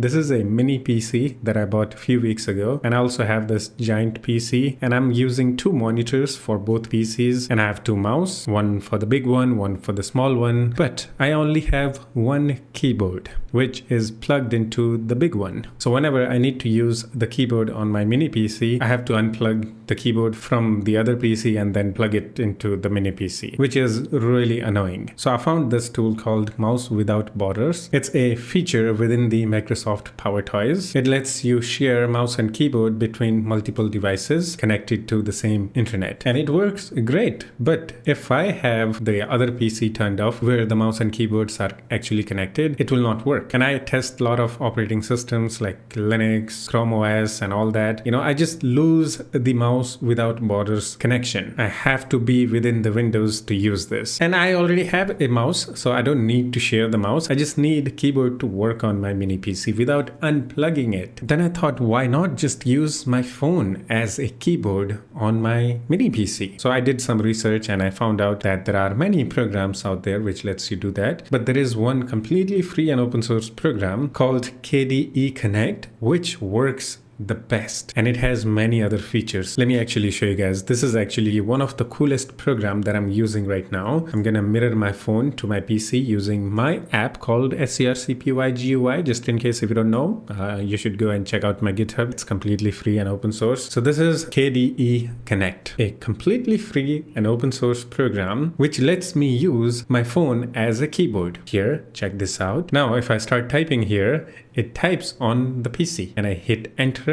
This is a mini PC that I bought a few weeks ago, and I also have this giant PC, and I'm using two monitors for both PCs, and I have two mouse, one for the big one for the small one, but I only have one keyboard, which is plugged into the big one. So whenever I need to use the keyboard on my mini PC, I have to unplug the keyboard from the other PC and then plug it into the mini PC, which is really annoying. So I found this tool called Mouse Without Borders. It's a feature within the Microsoft Power Toys. It lets you share mouse and keyboard between multiple devices connected to the same internet. And it works great. But if I have the other PC turned off where the mouse and keyboards are actually connected, it will not work. And I test a lot of operating systems like Linux, Chrome OS and all that. I just lose the Mouse Without Borders connection. I have to be within the Windows to use this. And I already have a mouse, so I don't need to share the mouse. I just need keyboard to work on my mini PC without unplugging it. Then I thought, why not just use my phone as a keyboard on my mini PC? So I did some research and I found out that there are many programs out there which lets you do that. But there is one completely free and open source program called KDE Connect, which works the best, and it has many other features. Let me actually show you guys. This is actually one of the coolest program that I'm using right now. I'm gonna mirror my phone to my PC using my app called SCRCPYGUI. Just in case if you don't know, you should go and check out my GitHub. It's completely free and open source. So this is KDE Connect, a completely free and open source program which lets me use my phone as a keyboard. Here, check this out. Now if I start typing here, it types on the PC and I hit enter.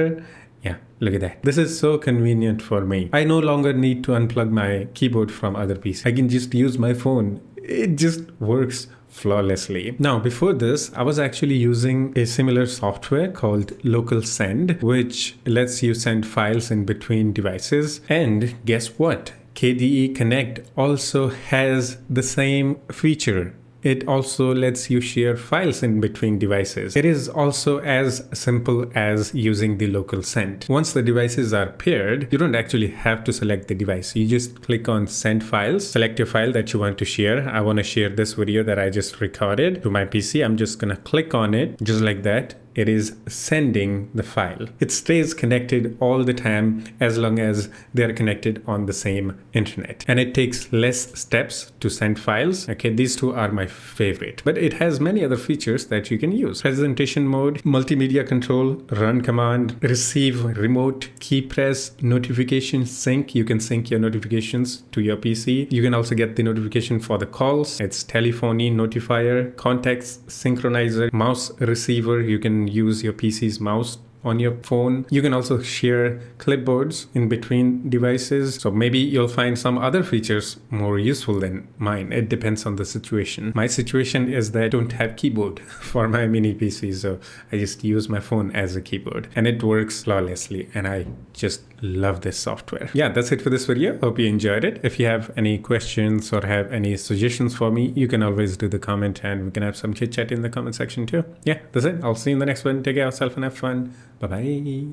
Yeah, look at that. This is so convenient for me. I no longer need to unplug my keyboard from other PC. I can just use my phone. It just works flawlessly. Now, before this, I was actually using a similar software called Local Send, which lets you send files in between devices. And guess what? KDE Connect also has the same feature. It also lets you share files in between devices. It is also as simple as using the local send. Once the devices are paired, you don't actually have to select the device. You just click on send files, select your file that you want to share. I want to share this video that I just recorded to my PC. I'm just going to click on it just like that. It is sending the file. It stays connected all the time as long as they're connected on the same internet. And it takes less steps to send files. Okay, these two are my favorite. But it has many other features that you can use. Presentation mode, multimedia control, run command, receive remote, key press, notification sync. You can sync your notifications to your PC. You can also get the notification for the calls. It's telephony, notifier, contacts, synchronizer, mouse receiver. You can use your PC's mouse on your phone. You can also share clipboards in between devices. So maybe you'll find some other features more useful than mine. It depends on the situation. My situation is that I don't have keyboard for my mini PC, so I just use my phone as a keyboard and it works flawlessly, and I just love this software. Yeah, that's it for this video. Hope you enjoyed it. If you have any questions or have any suggestions for me, you can always do the comment and we can have some chit chat in the comment section too. Yeah, that's it. I'll see you in the next one. Take care of yourself and have fun. Bye-bye.